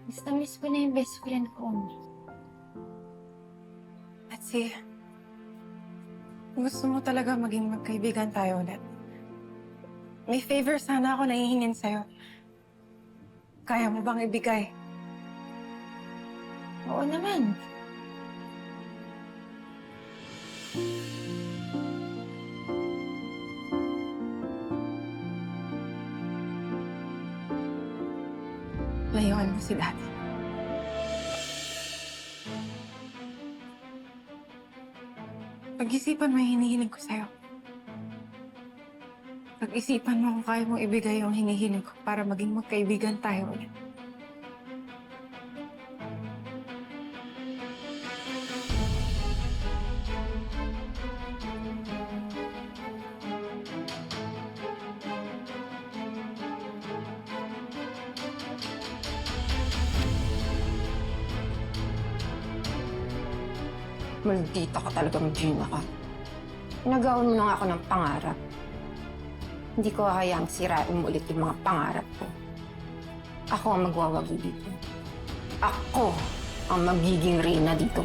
Miss ko na yung best friend ko. At gusto mo talaga maging magkaibigan tayo ulit. May favor sana ako nahihingin sa'yo. Kaya mo bang ibigay? Oo naman. Layuan mo si Daddy. Pag-isipan mo yung hinihiling ko sa'yo. Pag-isipan mo kung kaya mong ibigay yung hinihiling ko para maging magkaibigan tayo ulit. Maldita ka talaga, Gina ka. Nagawan mo na nga ako ng pangarap. Hindi ko kayang sirain mo ulit yung mga pangarap ko. Ako ang magwawagi dito. Ako ang magiging reyna dito.